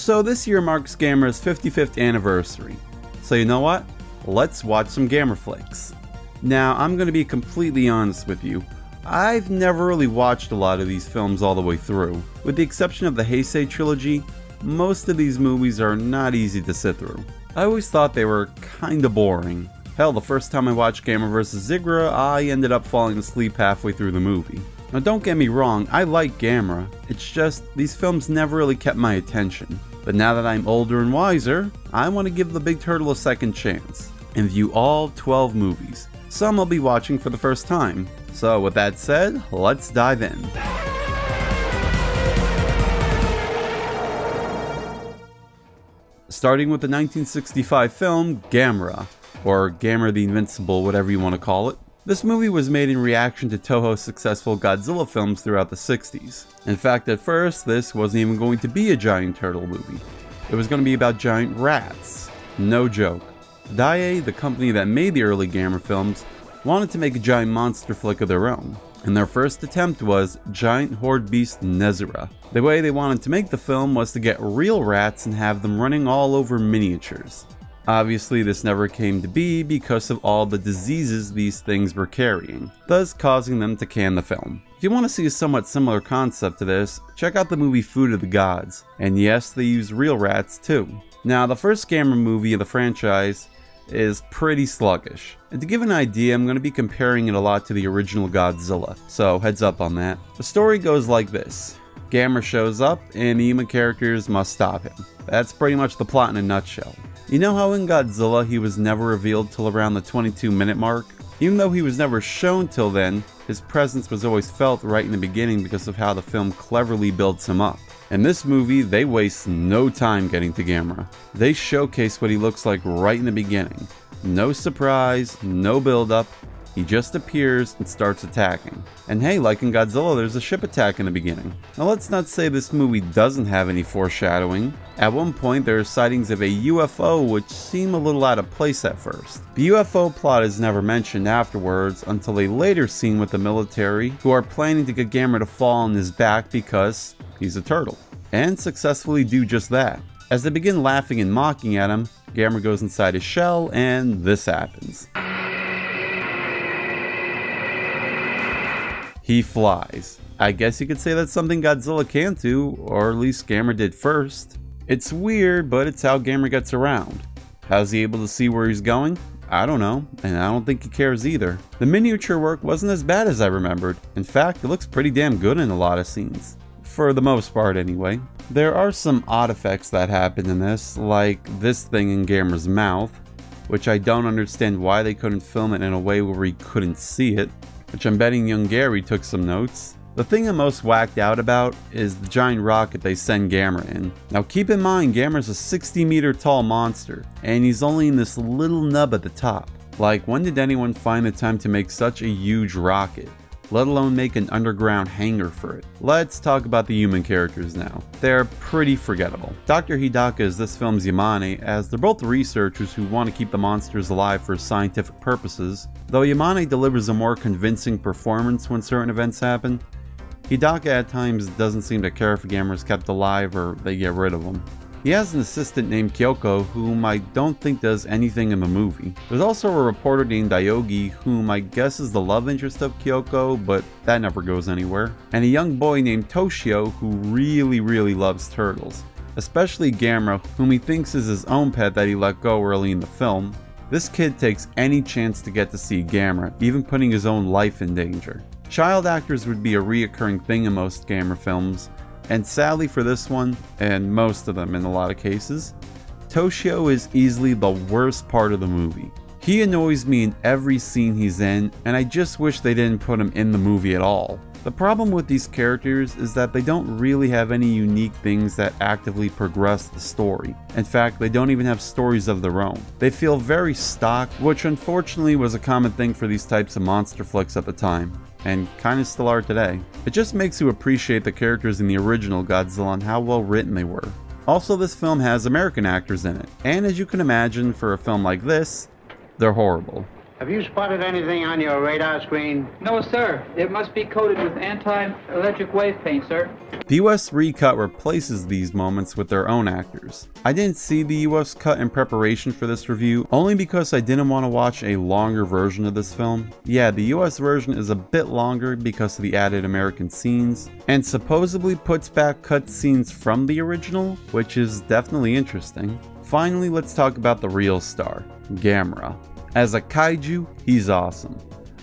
So this year marks Gamera's 55th anniversary. So you know what? Let's watch some Gamera flicks. Now I'm going to be completely honest with you. I've never really watched a lot of these films all the way through. With the exception of the Heisei trilogy, most of these movies are not easy to sit through. I always thought they were kinda boring. Hell, the first time I watched Gamera vs. Ghidorah, I ended up falling asleep halfway through the movie. Now don't get me wrong, I like Gamera, it's just these films never really kept my attention. But now that I'm older and wiser, I want to give the Big Turtle a second chance and view all 12 movies. Some I'll be watching for the first time. So with that said, let's dive in. Starting with the 1965 film Gamera, or Gamera the Invincible, whatever you want to call it. This movie was made in reaction to Toho's successful Godzilla films throughout the 60s. In fact, at first, this wasn't even going to be a giant turtle movie. It was going to be about giant rats. No joke. Daiei, the company that made the early Gamera films, wanted to make a giant monster flick of their own. And their first attempt was Giant Horde Beast Nezura. The way they wanted to make the film was to get real rats and have them running all over miniatures. Obviously this never came to be because of all the diseases these things were carrying, thus causing them to can the film. If you want to see a somewhat similar concept to this, check out the movie Food of the Gods, and yes, they use real rats too. Now the first Gamera movie of the franchise is pretty sluggish, and to give an idea, I'm going to be comparing it a lot to the original Godzilla, so heads up on that. The story goes like this. Gamera shows up, and the human characters must stop him. That's pretty much the plot in a nutshell. You know how in Godzilla he was never revealed till around the 22-minute mark? Even though he was never shown till then, his presence was always felt right in the beginning because of how the film cleverly builds him up. In this movie, they waste no time getting to Gamera. They showcase what he looks like right in the beginning. No surprise, no build-up, he just appears and starts attacking. And hey, like in Godzilla, there's a ship attack in the beginning. Now let's not say this movie doesn't have any foreshadowing. At one point there are sightings of a UFO which seem a little out of place at first. The UFO plot is never mentioned afterwards until a later scene with the military who are planning to get Gamera to fall on his back because he's a turtle. And successfully do just that. As they begin laughing and mocking at him, Gamera goes inside his shell and this happens. He flies. I guess you could say that's something Godzilla can't do, or at least Gamera did first. It's weird, but it's how Gamera gets around. How's he able to see where he's going? I don't know, and I don't think he cares either. The miniature work wasn't as bad as I remembered. In fact, it looks pretty damn good in a lot of scenes. For the most part anyway. There are some odd effects that happen in this, like this thing in Gamera's mouth, which I don't understand why they couldn't film it in a way where he couldn't see it, which I'm betting young Gary took some notes. The thing I'm most whacked out about is the giant rocket they send Gamera in. Now keep in mind, Gamera's a 60-meter tall monster, and he's only in this little nub at the top. Like, when did anyone find the time to make such a huge rocket? Let alone make an underground hangar for it. Let's talk about the human characters now. They're pretty forgettable. Dr. Hidaka is this film's Yamane, as they're both researchers who want to keep the monsters alive for scientific purposes. Though Yamane delivers a more convincing performance when certain events happen, Hidaka at times doesn't seem to care if Gamera's kept alive or they get rid of him. He has an assistant named Kyoko, whom I don't think does anything in the movie. There's also a reporter named Aogi, whom I guess is the love interest of Kyoko, but that never goes anywhere. And a young boy named Toshio, who really loves turtles. Especially Gamera, whom he thinks is his own pet that he let go early in the film. This kid takes any chance to get to see Gamera, even putting his own life in danger. Child actors would be a reoccurring thing in most Gamera films, and sadly for this one, and most of them in a lot of cases, Toshio is easily the worst part of the movie. He annoys me in every scene he's in, and I just wish they didn't put him in the movie at all. The problem with these characters is that they don't really have any unique things that actively progress the story. In fact, they don't even have stories of their own. They feel very stock, which unfortunately was a common thing for these types of monster flicks at the time, and kinda still are today. It just makes you appreciate the characters in the original Godzilla and how well written they were. Also, this film has American actors in it, and as you can imagine for a film like this, they're horrible. Have you spotted anything on your radar screen? No, sir. It must be coated with anti-electric wave paint, sir. The US recut replaces these moments with their own actors. I didn't see the US cut in preparation for this review, only because I didn't want to watch a longer version of this film. Yeah, the US version is a bit longer because of the added American scenes, and supposedly puts back cut scenes from the original, which is definitely interesting. Finally, let's talk about the real star, Gamera. As a kaiju, he's awesome.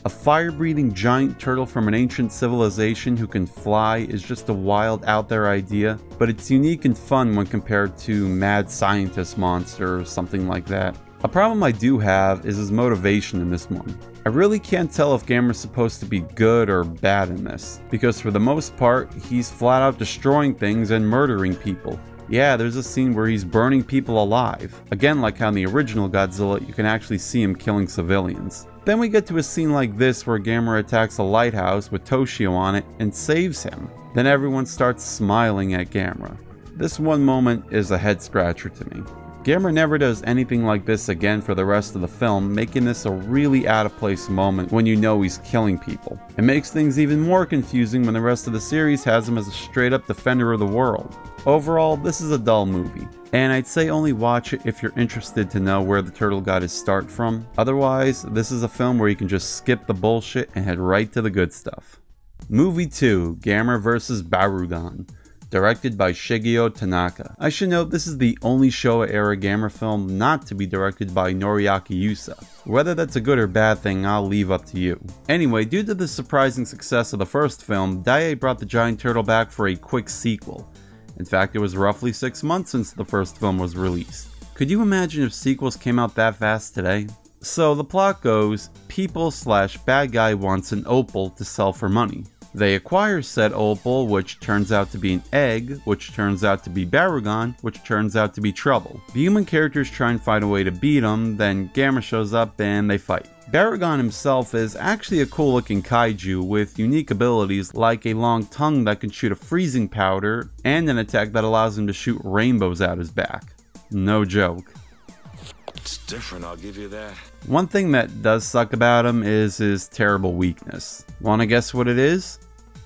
A fire-breathing giant turtle from an ancient civilization who can fly is just a wild out there idea, but it's unique and fun when compared to Mad Scientist Monster or something like that. A problem I do have is his motivation in this one. I really can't tell if Gamera's supposed to be good or bad in this, because for the most part, he's flat out destroying things and murdering people. Yeah, there's a scene where he's burning people alive. Again, like how in the original Godzilla, you can actually see him killing civilians. Then we get to a scene like this where Gamera attacks a lighthouse with Toshio on it and saves him. Then everyone starts smiling at Gamera. This one moment is a head scratcher to me. Gamera never does anything like this again for the rest of the film, making this a really out of place moment when you know he's killing people. It makes things even more confusing when the rest of the series has him as a straight up defender of the world. Overall, this is a dull movie, and I'd say only watch it if you're interested to know where the turtle got his start from. Otherwise, this is a film where you can just skip the bullshit and head right to the good stuff. Movie 2, Gamera vs. Barugon. Directed by Shigeo Tanaka. I should note this is the only Showa-era Gamera film not to be directed by Noriaki Yusa. Whether that's a good or bad thing, I'll leave up to you. Anyway, due to the surprising success of the first film, Daiei brought the giant turtle back for a quick sequel. In fact, it was roughly 6 months since the first film was released. Could you imagine if sequels came out that fast today? So the plot goes, people/bad guy wants an opal to sell for money. They acquire said opal, which turns out to be an egg, which turns out to be Barugon, which turns out to be trouble. The human characters try and find a way to beat him, then Gamera shows up and they fight. Barugon himself is actually a cool looking kaiju with unique abilities like a long tongue that can shoot a freezing powder and an attack that allows him to shoot rainbows out his back. No joke. It's different, I'll give you that. One thing that does suck about him is his terrible weakness. Wanna guess what it is?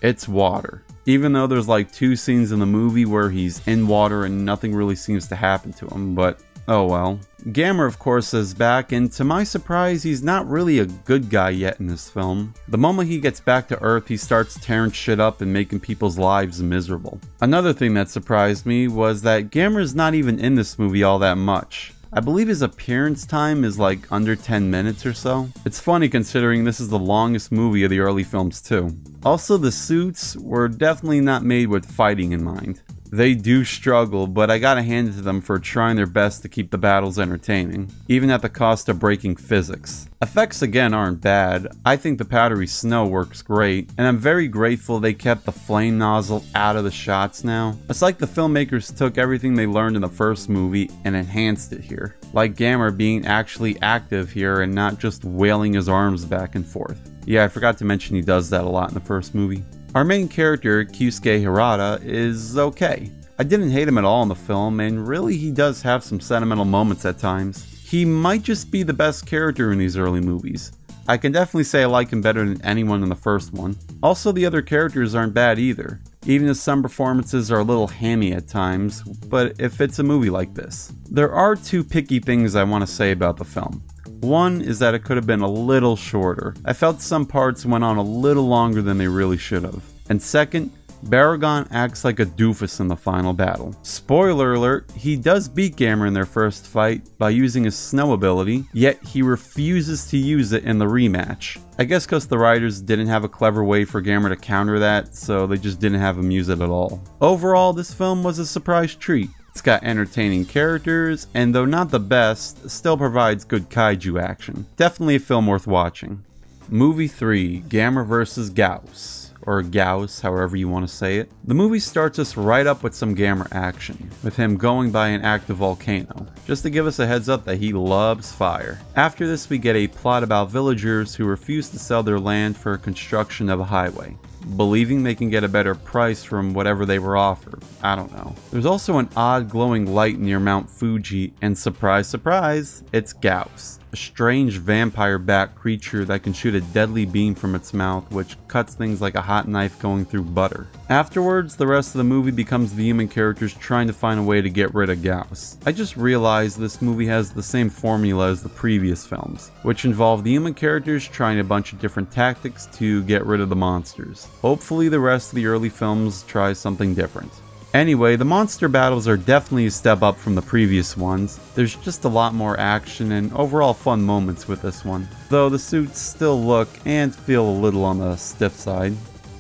It's water. Even though there's like 2 scenes in the movie where he's in water and nothing really seems to happen to him, but oh well. Gamera of course is back, and to my surprise he's not really a good guy yet in this film. The moment he gets back to Earth he starts tearing shit up and making people's lives miserable. Another thing that surprised me was that Gamera's not even in this movie all that much. I believe his appearance time is like under 10 minutes or so. It's funny considering this is the longest movie of the early films too. Also, the suits were definitely not made with fighting in mind. They do struggle, but I gotta hand it to them for trying their best to keep the battles entertaining, even at the cost of breaking physics. Effects again aren't bad. I think the powdery snow works great, and I'm very grateful they kept the flame nozzle out of the shots now. It's like the filmmakers took everything they learned in the first movie and enhanced it here. Like Gamera being actually active here and not just wailing his arms back and forth. Yeah, I forgot to mention he does that a lot in the first movie. Our main character, Kyusuke Hirata, is okay. I didn't hate him at all in the film, and really he does have some sentimental moments at times. He might just be the best character in these early movies. I can definitely say I like him better than anyone in the first one. Also, the other characters aren't bad either, even if some performances are a little hammy at times, but it fits a movie like this. There are 2 picky things I want to say about the film. One is that it could have been a little shorter. I felt some parts went on a little longer than they really should have. And second, Barugon acts like a doofus in the final battle. Spoiler alert, he does beat Gamera in their first fight by using his snow ability, yet he refuses to use it in the rematch. I guess because the writers didn't have a clever way for Gamera to counter that, so they just didn't have him use it at all. Overall, this film was a surprise treat. It's got entertaining characters, and though not the best, still provides good kaiju action. Definitely a film worth watching. Movie 3, Gamera vs. Gauss, or Gauss, however you want to say it. The movie starts us right up with some Gamera action, with him going by an active volcano, just to give us a heads up that he loves fire. After this we get a plot about villagers who refuse to sell their land for construction of a highway. believing they can get a better price from whatever they were offered. I don't know. There's also an odd glowing light near Mount Fuji, and surprise, surprise, it's Gauss, a strange vampire bat creature that can shoot a deadly beam from its mouth, which cuts things like a hot knife going through butter. Afterwards, the rest of the movie becomes the human characters trying to find a way to get rid of Gauss. I just realized this movie has the same formula as the previous films, which involve the human characters trying a bunch of different tactics to get rid of the monsters. Hopefully the rest of the early films try something different. Anyway, the monster battles are definitely a step up from the previous ones. There's just a lot more action and overall fun moments with this one, though the suits still look and feel a little on the stiff side.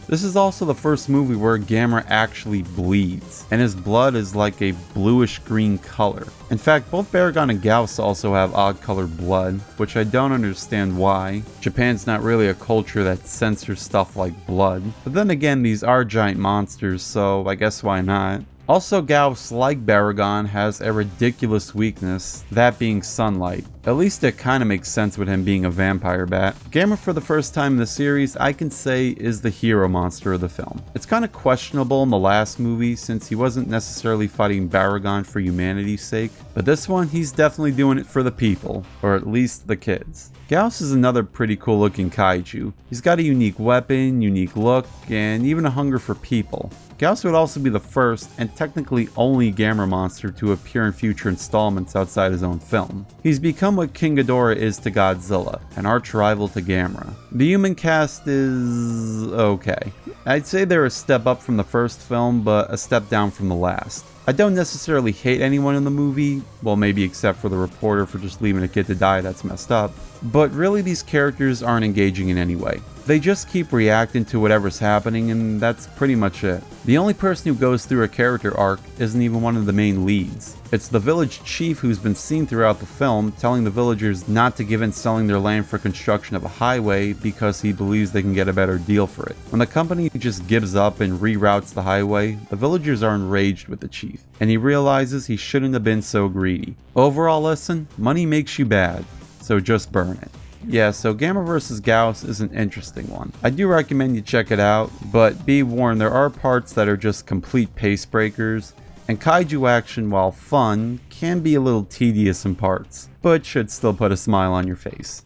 This is also the first movie where Gamera actually bleeds, and his blood is like a bluish green color. In fact, both Baragon and Gauss also have odd colored blood, which I don't understand why. Japan's not really a culture that censors stuff like blood. But then again, these are giant monsters, so I guess why not? Also, Gauss, like Baragon, has a ridiculous weakness, that being sunlight. At least it kinda makes sense with him being a vampire bat. Gamera, for the first time in the series, I can say is the hero monster of the film. It's kinda questionable in the last movie since he wasn't necessarily fighting Baragon for humanity's sake, but this one he's definitely doing it for the people, or at least the kids. Gauss is another pretty cool looking kaiju. He's got a unique weapon, unique look, and even a hunger for people. Gauss would also be the first, and technically only Gamera monster to appear in future installments outside his own film. He's become what King Ghidorah is to Godzilla, an arch rival to Gamera. The human cast is okay. I'd say they're a step up from the first film, but a step down from the last. I don't necessarily hate anyone in the movie, well maybe except for the reporter for just leaving a kid to die, that's messed up, but really these characters aren't engaging in any way. They just keep reacting to whatever's happening and that's pretty much it. The only person who goes through a character arc isn't even one of the main leads. It's the village chief who's been seen throughout the film telling the villagers not to give in selling their land for construction of a highway because he believes they can get a better deal for it. When the company just gives up and reroutes the highway, the villagers are enraged with the chief, and he realizes he shouldn't have been so greedy. Overall lesson, money makes you bad, so just burn it. Yeah, so Gamera vs. Gauss is an interesting one. I do recommend you check it out, but be warned there are parts that are just complete pace breakers, and kaiju action, while fun, can be a little tedious in parts, but should still put a smile on your face.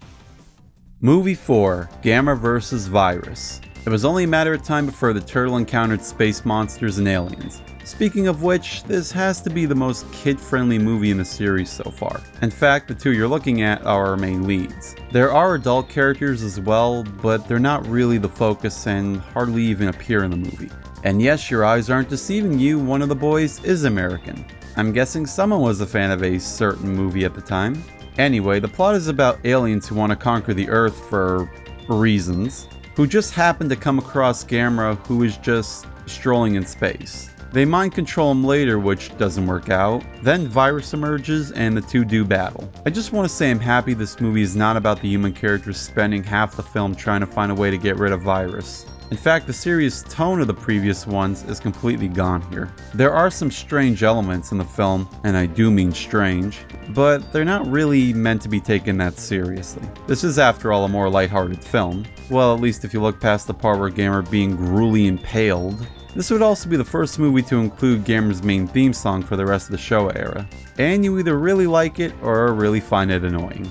Movie 4, Gamera vs. Virus. It was only a matter of time before the turtle encountered space monsters and aliens. Speaking of which, this has to be the most kid-friendly movie in the series so far. In fact, the two you're looking at are our main leads. There are adult characters as well, but they're not really the focus and hardly even appear in the movie. And yes, your eyes aren't deceiving you, one of the boys is American. I'm guessing someone was a fan of a certain movie at the time. Anyway, the plot is about aliens who want to conquer the Earth for reasons, who just happen to come across Gamera, who is just strolling in space. They mind control him later, which doesn't work out. Then Virus emerges and the two do battle. I just want to say I'm happy this movie is not about the human characters spending half the film trying to find a way to get rid of Virus. In fact, the serious tone of the previous ones is completely gone here. There are some strange elements in the film, and I do mean strange, but they're not really meant to be taken that seriously. This is after all a more lighthearted film. Well, at least if you look past the part where Gamera being gruelly impaled. This would also be the first movie to include Gamera's main theme song for the rest of the Showa era. And you either really like it or really find it annoying.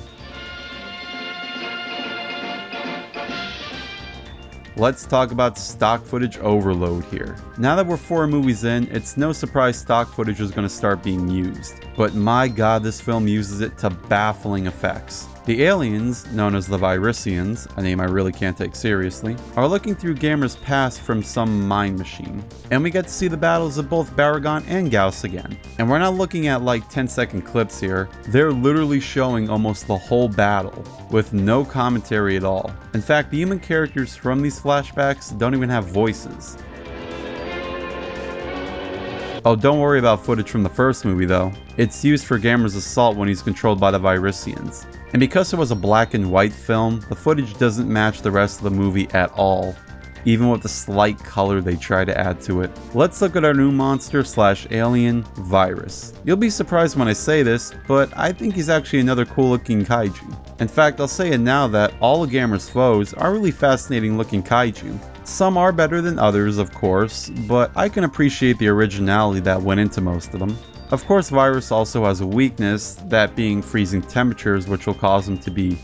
Let's talk about stock footage overload here. Now that we're 4 movies in, it's no surprise stock footage is going to start being used. But my god, this film uses it to baffling effects. The aliens, known as the Virusians, a name I really can't take seriously, are looking through Gamera's past from some mind machine. And we get to see the battles of both Baragon and Gauss again. And we're not looking at like 10-second clips here, they're literally showing almost the whole battle, with no commentary at all. In fact, the human characters from these flashbacks don't even have voices. Oh, don't worry about footage from the first movie though. It's used for Gamera's assault when he's controlled by the Virusians. And because it was a black and white film, the footage doesn't match the rest of the movie at all, even with the slight color they try to add to it. Let's look at our new monster / alien, Virus. You'll be surprised when I say this, but I think he's actually another cool looking kaiju. In fact, I'll say it now that all of Gamera's foes are really fascinating looking kaiju. Some are better than others, of course, but I can appreciate the originality that went into most of them. Of course, Virus also has a weakness, that being freezing temperatures, which will cause him to be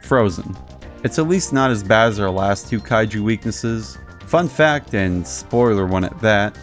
frozen. It's at least not as bad as our last two Kaiju weaknesses. Fun fact, and spoiler one at that,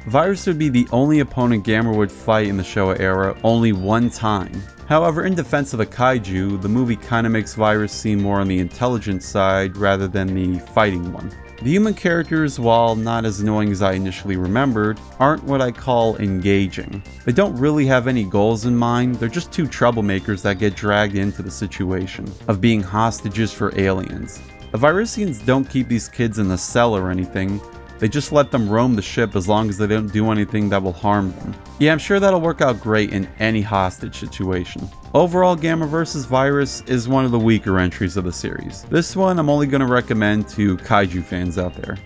Virus would be the only opponent Gamera would fight in the Showa era only one time. However, in defense of the Kaiju, the movie kinda makes Virus seem more on the intelligent side rather than the fighting one. The human characters, while not as annoying as I initially remembered, aren't what I call engaging. They don't really have any goals in mind, they're just two troublemakers that get dragged into the situation of being hostages for aliens. The Virusians don't keep these kids in the cell or anything, they just let them roam the ship as long as they don't do anything that will harm them. Yeah, I'm sure that'll work out great in any hostage situation. Overall, Gamera vs. Virus is one of the weaker entries of the series. This one I'm only going to recommend to Kaiju fans out there.